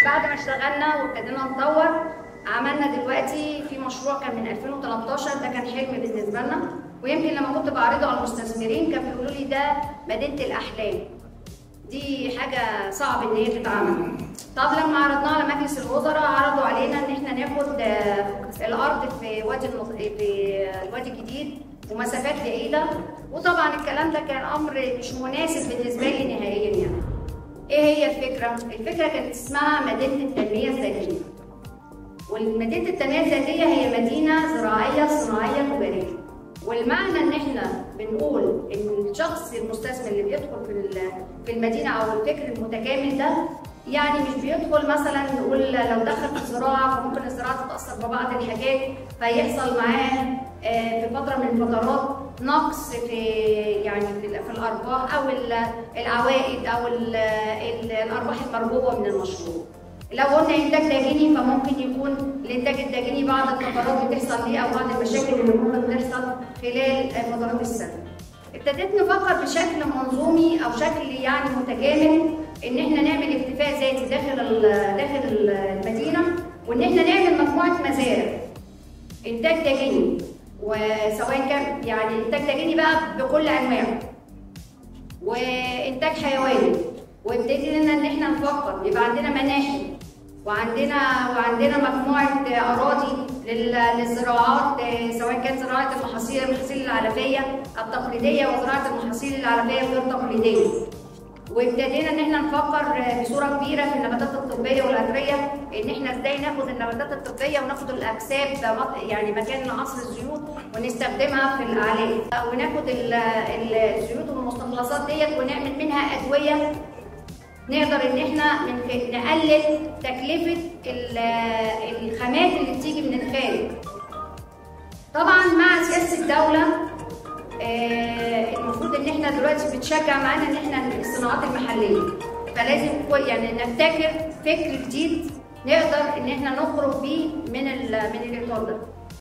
بعد ما اشتغلنا وابتدينا نطور، عملنا دلوقتي في مشروع كان من 2013، ده كان حلم بالنسبه لنا، ويمكن لما كنت بعرضه على المستثمرين كانوا بيقولوا لي ده مدينه الاحلام. دي حاجه صعب ان هي تتعمل. طب لما عرضناها على مجلس الوزراء عرضوا علينا ان احنا ناخد الارض في الوادي الجديد ومسافات بعيده، وطبعا الكلام ده كان امر مش مناسب بالنسبه لي نهائيا. يعني ايه هي الفكره؟ الفكره كانت اسمها مدينه التنميه الذاتيه. والمدينه التنميه الذاتيه هي مدينه زراعيه صناعيه تجاريه. والمعنى ان احنا بنقول ان الشخص المستثمر اللي بيدخل في المدينه او الفكر المتكامل ده، يعني مش بيدخل مثلا نقول لو دخل في الزراعه فممكن الزراعه تتاثر ببعض الحاجات فيحصل معاه في فتره من الفترات نقص في الارباح او العوائد او الارباح المرجوه من المشروع. لو قلنا انتاج داجيني فممكن يكون الانتاج الداجيني بعض الطفرات بتحصل فيه او بعض المشاكل اللي ممكن بتحصل خلال فترات السنه. ابتديت نفكر بشكل منظومي او شكل يعني متكامل ان احنا نعمل اكتفاء ذاتي داخل المدينه، وان احنا نعمل مجموعه مزارع انتاج داجيني، وسواء كان يعني انتاج داجيني بقى بكل انواعه، وانتاج حيواني. وابتدينا ان احنا نفكر يبقى عندنا مناحي وعندنا مجموعه اراضي للزراعات، سواء كان زراعه المحاصيل العلفيه التقليديه وزراعه المحاصيل العلفيه الغير تقليديه. وابتدينا ان احنا نفكر بصوره كبيره في النباتات الطبيه والعطريه، ان احنا ازاي ناخد النباتات الطبيه وناخد الاكساب يعني مكان عصر الزيوت ونستخدمها في الاعلاج، وناخد الزيوت والمستخلصات ديت ونعمل منها ادويه نقدر ان احنا نقلل تكلفه الخامات اللي بتيجي من الخارج. طبعا مع سياسه الدوله المفروض ان احنا دلوقتي بتشجع معانا ان احنا الصناعات المحليه، فلازم يعني نبتكر فكر جديد نقدر ان احنا نخرج بيه من الاطار ده.